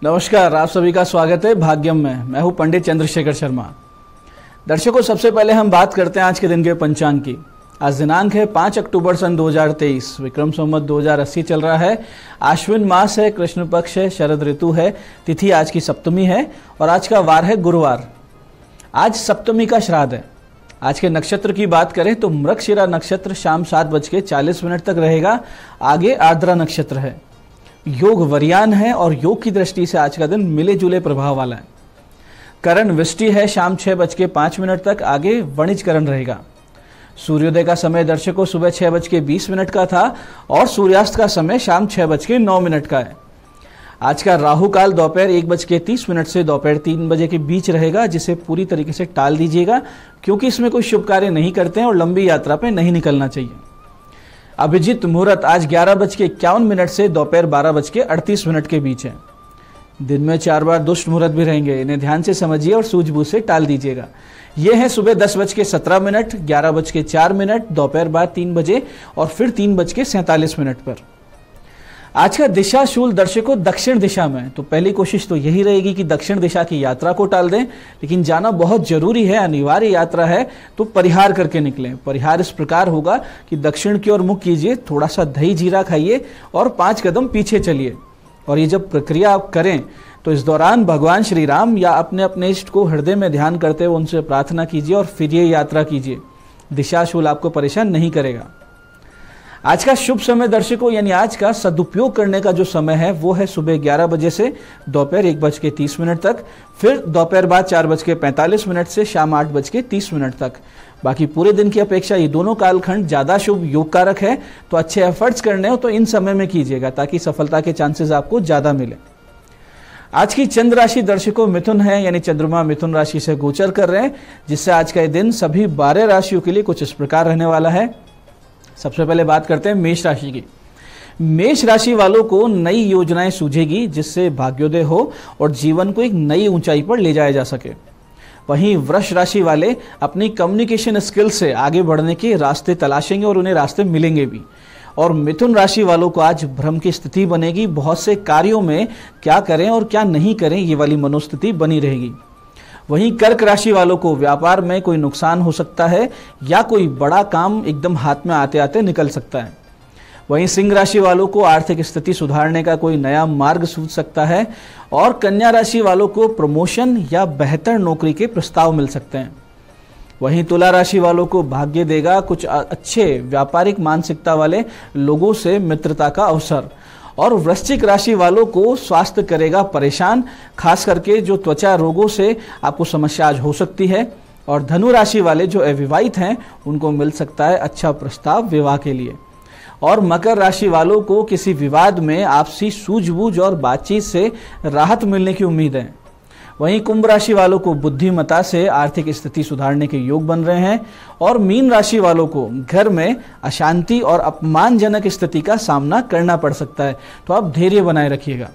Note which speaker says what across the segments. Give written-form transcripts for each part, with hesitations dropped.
Speaker 1: नमस्कार, आप सभी का स्वागत है भाग्यम में। मैं हूं पंडित चंद्रशेखर शर्मा। दर्शकों, सबसे पहले हम बात करते हैं आज के दिन के पंचांग की। आज दिनांक है 5 अक्टूबर सन 2023, विक्रम संवत 2080 चल रहा है। आश्विन मास है, कृष्ण पक्ष है, शरद ऋतु है, तिथि आज की सप्तमी है और आज का वार है गुरुवार। आज सप्तमी का श्राद्ध है। आज के नक्षत्र की बात करें तो मृगशिरा नक्षत्र शाम 7:40 तक रहेगा। आगे आर्द्रा नक्षत्र है। योग वरियान है और योग की दृष्टि से आज का दिन मिले जुले प्रभाव वाला है। करण विष्टि है शाम 6:05 तक, आगे वणिज करण रहेगा। सूर्योदय का समय दर्शकों सुबह 6:20 का था और सूर्यास्त का समय शाम 6:09 का है। आज का राहु काल दोपहर 1:30 से दोपहर 3 बजे के बीच रहेगा, जिसे पूरी तरीके से टाल दीजिएगा क्योंकि इसमें कोई शुभ कार्य नहीं करते हैं और लंबी यात्रा पे नहीं निकलना चाहिए। अभिजीत मुहूर्त आज 11:51 से दोपहर 12:38 के बीच है। दिन में 4 बार दुष्ट मुहूर्त भी रहेंगे, इन्हें ध्यान से समझिए और सूझबूझ से टाल दीजिएगा। ये है सुबह 10:17, 11:04, दोपहर बाद 3 बजे और फिर 3:47 पर। आज का दिशा शूल दर्शकों दक्षिण दिशा में, तो पहली कोशिश तो यही रहेगी कि दक्षिण दिशा की यात्रा को टाल दें, लेकिन जाना बहुत जरूरी है, अनिवार्य यात्रा है, तो परिहार करके निकलें। परिहार इस प्रकार होगा कि दक्षिण की ओर मुख कीजिए, थोड़ा सा दही जीरा खाइए और 5 कदम पीछे चलिए। और ये जब प्रक्रिया आप करें तो इस दौरान भगवान श्री राम या अपने अपने इष्ट को हृदय में ध्यान करते हुए उनसे प्रार्थना कीजिए और फिर ये यात्रा कीजिए। दिशा शूल आपको परेशान नहीं करेगा। आज का शुभ समय दर्शकों यानी आज का सदुपयोग करने का जो समय है वो है सुबह 11 बजे से दोपहर 1:30 तक, फिर दोपहर बाद 4:45 से शाम 8:30 तक। बाकी पूरे दिन की अपेक्षा ये दोनों कालखंड ज्यादा शुभ योग कारक है, तो अच्छे एफर्ट्स करने हो तो इन समय में कीजिएगा ताकि सफलता के चांसेस आपको ज्यादा मिले। आज की चंद्र राशि दर्शकों मिथुन है, यानी चंद्रमा मिथुन राशि से गोचर कर रहे हैं, जिससे आज का दिन सभी 12 राशियों के लिए कुछ इस प्रकार रहने वाला है। सबसे पहले बात करते हैं मेष राशि की। मेष राशि वालों को नई योजनाएं सूझेगी, जिससे भाग्योदय हो और जीवन को एक नई ऊंचाई पर ले जाया जा सके। वहीं वृष राशि वाले अपनी कम्युनिकेशन स्किल से आगे बढ़ने के रास्ते तलाशेंगे और उन्हें रास्ते मिलेंगे भी। और मिथुन राशि वालों को आज भ्रम की स्थिति बनेगी, बहुत से कार्यों में क्या करें और क्या नहीं करें ये वाली मनोस्थिति बनी रहेगी। वहीं कर्क राशि वालों को व्यापार में कोई नुकसान हो सकता है या कोई बड़ा काम एकदम हाथ में आते आते निकल सकता है। वहीं सिंह राशि वालों को आर्थिक स्थिति सुधारने का कोई नया मार्ग सूझ सकता है और कन्या राशि वालों को प्रमोशन या बेहतर नौकरी के प्रस्ताव मिल सकते हैं। वहीं तुला राशि वालों को भाग्य देगा कुछ अच्छे व्यापारिक मानसिकता वाले लोगों से मित्रता का अवसर। और वृश्चिक राशि वालों को स्वास्थ्य करेगा परेशान, खास करके जो त्वचा रोगों से आपको समस्या आज हो सकती है। और धनु राशि वाले जो अविवाहित हैं उनको मिल सकता है अच्छा प्रस्ताव विवाह के लिए। और मकर राशि वालों को किसी विवाद में आपसी सूझबूझ और बातचीत से राहत मिलने की उम्मीद है। वहीं कुंभ राशि वालों को बुद्धिमत्ता से आर्थिक स्थिति सुधारने के योग बन रहे हैं। और मीन राशि वालों को घर में अशांति और अपमानजनक स्थिति का सामना करना पड़ सकता है, तो आप धैर्य बनाए रखिएगा।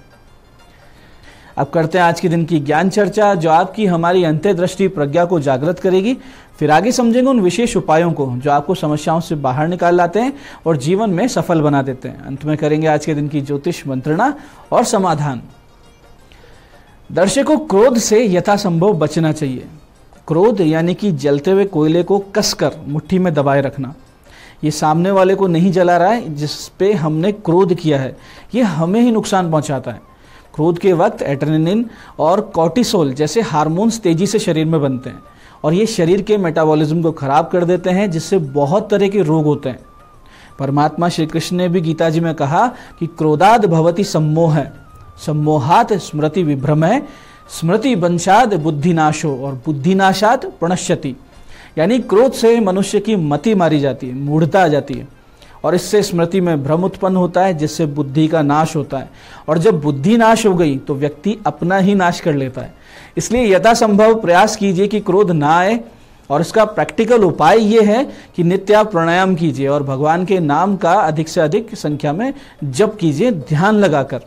Speaker 1: अब करते हैं आज के दिन की ज्ञान चर्चा, जो आपकी हमारी अंतर्दृष्टि प्रज्ञा को जागृत करेगी। फिर आगे समझेंगे उन विशेष उपायों को जो आपको समस्याओं से बाहर निकाल लाते हैं और जीवन में सफल बना देते हैं। अंत में करेंगे आज के दिन की ज्योतिष मंत्रणा और समाधान। दर्शकों, क्रोध से यथासंभव बचना चाहिए। क्रोध यानी कि जलते हुए कोयले को कसकर मुट्ठी में दबाए रखना। ये सामने वाले को नहीं जला रहा है, जिस पे हमने क्रोध किया है, ये हमें ही नुकसान पहुंचाता है। क्रोध के वक्त एड्रेनलिन और कॉर्टिसोल जैसे हार्मोन्स तेजी से शरीर में बनते हैं और ये शरीर के मेटाबॉलिज्म को खराब कर देते हैं, जिससे बहुत तरह के रोग होते हैं। परमात्मा श्री कृष्ण ने भी गीता जी में कहा कि क्रोधाद भवति सम्मोह, सम्मोहात स्मृति विभ्रम, स्मृति वंशाद बुद्धिनाशो और बुद्धिनाशात प्रणश्यति। यानी क्रोध से मनुष्य की मति मारी जाती है, मूढ़ता आ जाती है और इससे स्मृति में भ्रम उत्पन्न होता है, जिससे बुद्धि का नाश होता है। और जब बुद्धि नाश हो गई तो व्यक्ति अपना ही नाश कर लेता है। इसलिए यथासंभव प्रयास कीजिए कि क्रोध ना आए और इसका प्रैक्टिकल उपाय ये है कि नित्य आप प्राणायाम कीजिए और भगवान के नाम का अधिक से अधिक संख्या में जप कीजिए ध्यान लगाकर।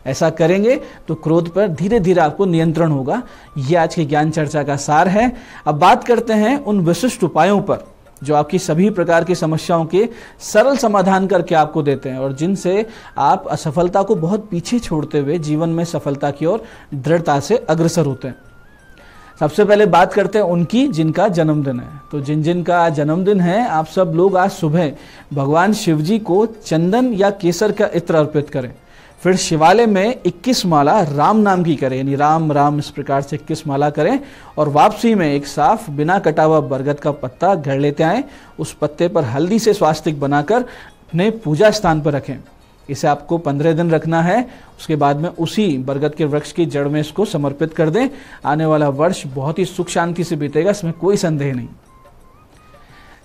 Speaker 1: ऐसा करेंगे तो क्रोध पर धीरे धीरे आपको नियंत्रण होगा। ये आज की ज्ञान चर्चा का सार है। अब बात करते हैं उन विशिष्ट उपायों पर जो आपकी सभी प्रकार की समस्याओं के सरल समाधान करके आपको देते हैं और जिनसे आप असफलता को बहुत पीछे छोड़ते हुए जीवन में सफलता की ओर दृढ़ता से अग्रसर होते हैं। सबसे पहले बात करते हैं उनकी जिनका जन्मदिन है। तो जिन जिन का आज जन्मदिन है, आप सब लोग आज सुबह भगवान शिव जी को चंदन या केसर का इत्र अर्पित करें। फिर शिवालय में 21 माला राम नाम की करें, यानी राम राम इस प्रकार से 21 माला करें और वापसी में एक साफ बिना कटा हुआ बरगद का पत्ता घर लेते आएं। उस पत्ते पर हल्दी से स्वास्तिक बनाकर अपने पूजा स्थान पर रखें। इसे आपको 15 दिन रखना है। उसके बाद में उसी बरगद के वृक्ष की जड़ में इसको समर्पित कर दें। आने वाला वर्ष बहुत ही सुख शांति से बीतेगा, इसमें कोई संदेह नहीं।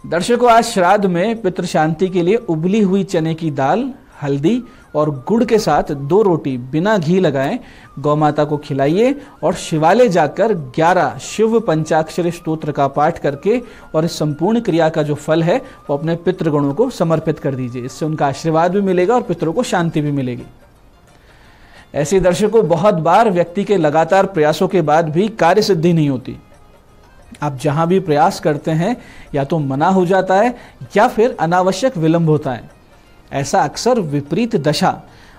Speaker 1: दर्शकों, आज श्राद्ध में पितृ शांति के लिए उबली हुई चने की दाल, हल्दी और गुड़ के साथ 2 रोटी बिना घी लगाए गौ माता को खिलाइए और शिवालय जाकर 11 शिव पंचाक्षरी स्तोत्र का पाठ करके और इस संपूर्ण क्रिया का जो फल है वो अपने पितृगणों को समर्पित कर दीजिए। इससे उनका आशीर्वाद भी मिलेगा और पितरों को शांति भी मिलेगी। ऐसे दर्शकों, बहुत बार व्यक्ति के लगातार प्रयासों के बाद भी कार्य सिद्धि नहीं होती। आप जहां भी प्रयास करते हैं या तो मना हो जाता है या फिर अनावश्यक विलंब होता है। ऐसा अक्सर विपरीत दशा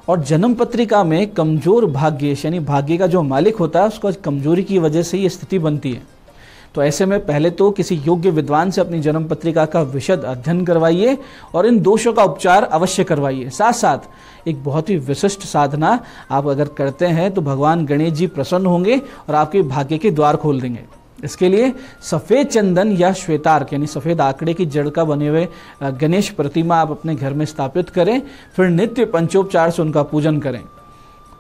Speaker 1: और जन्म पत्रिका में कमजोर भाग्य यानी भाग्य का जो मालिक होता है उसको कमजोरी की वजह से ये स्थिति बनती है। तो ऐसे में पहले तो किसी योग्य विद्वान से अपनी जन्म पत्रिका का विशद अध्ययन करवाइए और इन दोषों का उपचार अवश्य करवाइए। साथ साथ एक बहुत ही विशिष्ट साधना आप अगर करते हैं तो भगवान गणेश जी प्रसन्न होंगे और आपके भाग्य के द्वार खोल देंगे। इसके लिए सफ़ेद चंदन या श्वेतार्क यानी सफ़ेद आंकड़े की जड़ का बने हुए गणेश प्रतिमा आप अपने घर में स्थापित करें। फिर नित्य पंचोपचार से उनका पूजन करें।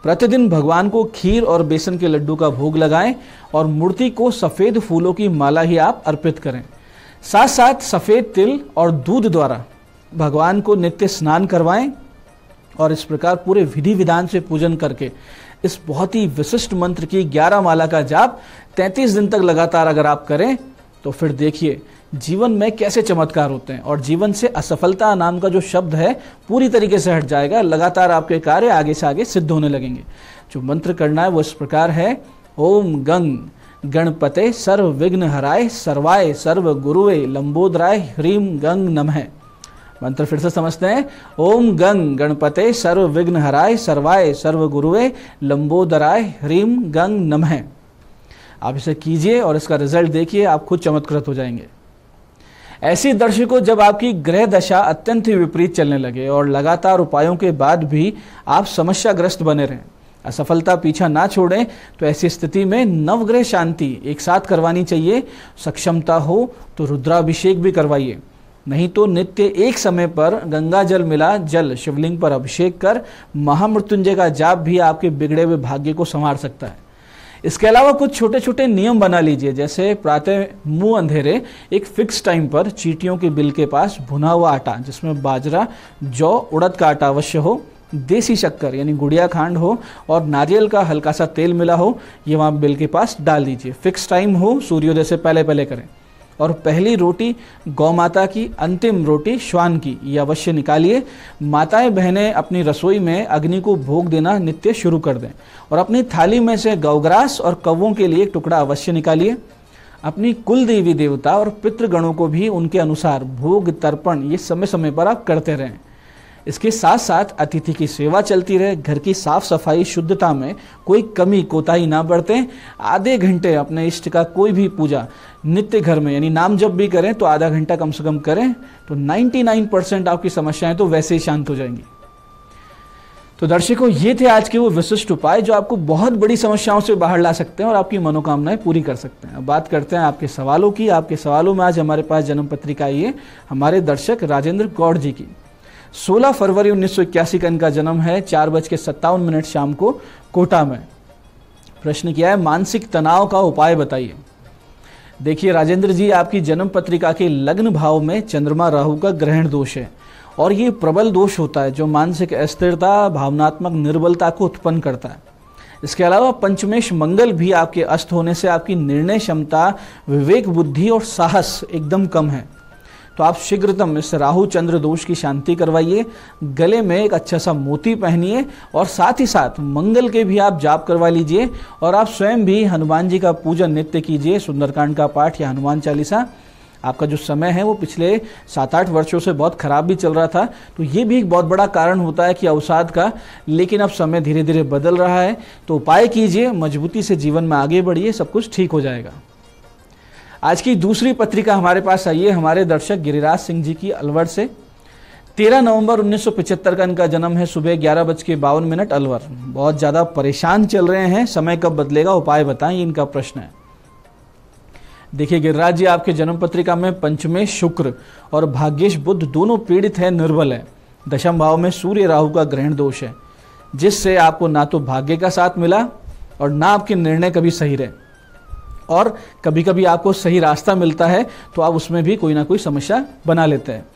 Speaker 1: प्रतिदिन भगवान को खीर और बेसन के लड्डू का भोग लगाएं और मूर्ति को सफ़ेद फूलों की माला ही आप अर्पित करें। साथ साथ सफ़ेद तिल और दूध द्वारा भगवान को नित्य स्नान करवाएं और इस प्रकार पूरे विधि विधान से पूजन करके इस बहुत ही विशिष्ट मंत्र की 11 माला का जाप 33 दिन तक लगातार अगर आप करें तो फिर देखिए जीवन में कैसे चमत्कार होते हैं और जीवन से असफलता नाम का जो शब्द है पूरी तरीके से हट जाएगा। लगातार आपके कार्य आगे से आगे सिद्ध होने लगेंगे। जो मंत्र करना है वो इस प्रकार है, ओम गंग गणपते सर्व विघ्न हराय सर्वाय सर्व गुरुवे लंबोदराय ह्रीम गंग नमः। मंत्र फिर से समझते हैं, ओम गंग गणपते सर्व विघ्न हराय सर्वाय सर्व गुरुवे लंबोदराय ह्रीम गंग नमः। आप इसे कीजिए और इसका रिजल्ट देखिए, आप खुद चमत्कृत हो जाएंगे। ऐसी दर्शकों, जब आपकी ग्रह दशा अत्यंत ही विपरीत चलने लगे और लगातार उपायों के बाद भी आप समस्याग्रस्त बने रहें, असफलता पीछा ना छोड़ें, तो ऐसी स्थिति में नवग्रह शांति एक साथ करवानी चाहिए। सक्षमता हो तो रुद्राभिषेक भी करवाइए, नहीं तो नित्य एक समय पर गंगा जल मिला जल शिवलिंग पर अभिषेक कर महामृत्युंजय का जाप भी आपके बिगड़े हुए भाग्य को संवार सकता है। इसके अलावा कुछ छोटे छोटे नियम बना लीजिए, जैसे प्रातः मुंह अंधेरे एक फिक्स टाइम पर चींटियों के बिल के पास भुना हुआ आटा जिसमें बाजरा, जौ, उड़द का आटा अवश्य हो, देसी शक्कर यानी गुड़िया खांड हो और नारियल का हल्का सा तेल मिला हो, ये वहाँ बिल के पास डाल दीजिए। फिक्स टाइम हो, सूर्योदय से पहले पहले करें। और पहली रोटी गौ माता की, अंतिम रोटी श्वान की, ये अवश्य निकालिए। माताएं बहनें अपनी रसोई में अग्नि को भोग देना नित्य शुरू कर दें और अपनी थाली में से गौग्रास और कौवों के लिए एक टुकड़ा अवश्य निकालिए। अपनी कुल देवी देवता और पितृगणों को भी उनके अनुसार भोग तर्पण ये समय समय पर आप करते रहें। इसके साथ साथ अतिथि की सेवा चलती रहे, घर की साफ सफाई शुद्धता में कोई कमी कोताही ना बरतें। आधे घंटे अपने इष्ट का कोई भी पूजा नित्य घर में यानी नाम जब भी करें तो आधा घंटा कम से कम करें, तो 99% आपकी समस्याएं तो वैसे ही शांत हो जाएंगी। तो दर्शकों, ये थे आज के वो विशिष्ट उपाय जो आपको बहुत बड़ी समस्याओं से बाहर ला सकते हैं और आपकी मनोकामनाएं पूरी कर सकते हैं। अब बात करते हैं आपके सवालों की। आपके सवालों में आज हमारे पास जन्म पत्रिका आई है हमारे दर्शक राजेंद्र गौड़ जी की। 16 फरवरी 1981 का इनका जन्म है, 4:57 शाम को कोटा में। प्रश्न किया है, मानसिक तनाव का उपाय बताइए। देखिए राजेंद्र जी, आपकी जन्म पत्रिका के लग्न भाव में चंद्रमा राहु का ग्रहण दोष है और ये प्रबल दोष होता है जो मानसिक अस्थिरता, भावनात्मक निर्बलता को उत्पन्न करता है। इसके अलावा पंचमेश मंगल भी आपके अस्त होने से आपकी निर्णय क्षमता, विवेक बुद्धि और साहस एकदम कम है। तो आप शीघ्रतम इस राहु चंद्र दोष की शांति करवाइए, गले में एक अच्छा सा मोती पहनिए और साथ ही साथ मंगल के भी आप जाप करवा लीजिए और आप स्वयं भी हनुमान जी का पूजन नित्य कीजिए, सुंदरकांड का पाठ या हनुमान चालीसा। आपका जो समय है वो पिछले 7-8 वर्षों से बहुत खराब भी चल रहा था, तो ये भी एक बहुत बड़ा कारण होता है कि अवसाद का। लेकिन अब समय धीरे धीरे बदल रहा है, तो उपाय कीजिए, मजबूती से जीवन में आगे बढ़िए, सब कुछ ठीक हो जाएगा। आज की दूसरी पत्रिका हमारे पास आई है हमारे दर्शक गिरिराज सिंह जी की अलवर से। 13 नवंबर 1975 का इनका जन्म है। सुबह 11:52 अलवर। बहुत ज़्यादा परेशान चल रहे हैं, समय कब बदलेगा, उपाय बताएं, ये इनका प्रश्न है। देखिए गिरिराज जी, आपके जन्म पत्रिका में पंचमेश शुक्र और भाग्येश बुध दोनों पीड़ित है, निर्बल है। दशम भाव में सूर्य राहु का ग्रहण दोष है, जिससे आपको ना तो भाग्य का साथ मिला और ना आपके निर्णय कभी सही रहे, और कभी कभी आपको सही रास्ता मिलता है तो आप उसमें भी कोई ना कोई समस्या बना लेते हैं।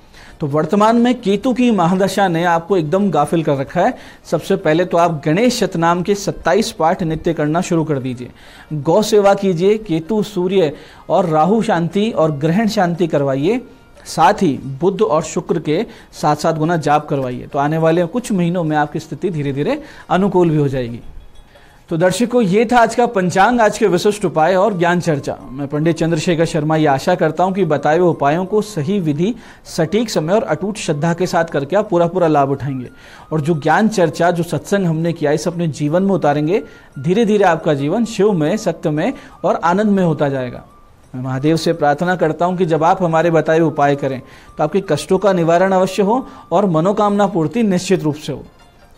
Speaker 1: तो वर्तमान में केतु की महादशा ने आपको एकदम गाफिल कर रखा है। सबसे पहले तो आप गणेश शतनाम के 27 पाठ नित्य करना शुरू कर दीजिए, गौ सेवा कीजिए, केतु सूर्य और राहु शांति और ग्रहण शांति करवाइए, साथ ही बुध और शुक्र के 7-7 गुना जाप करवाइए। तो आने वाले कुछ महीनों में आपकी स्थिति धीरे धीरे अनुकूल भी हो जाएगी। तो दर्शकों, ये था आज का पंचांग, आज के विशिष्ट उपाय और ज्ञान चर्चा। मैं पंडित चंद्रशेखर शर्मा ये आशा करता हूं कि बताए हुए उपायों को सही विधि, सटीक समय और अटूट श्रद्धा के साथ करके आप पूरा लाभ उठाएंगे, और जो ज्ञान चर्चा, जो सत्संग हमने किया, इसे अपने जीवन में उतारेंगे। धीरे धीरे आपका जीवन शिव में, सत्य में और आनंद में होता जाएगा। मैं महादेव से प्रार्थना करता हूं कि जब आप हमारे बताए हुए उपाय करें तो आपके कष्टों का निवारण अवश्य हो और मनोकामना पूर्ति निश्चित रूप से हो।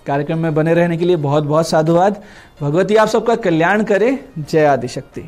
Speaker 1: कार्यक्रम में बने रहने के लिए बहुत बहुत साधुवाद। भगवती आप सबका कल्याण करे। जय आदिशक्ति।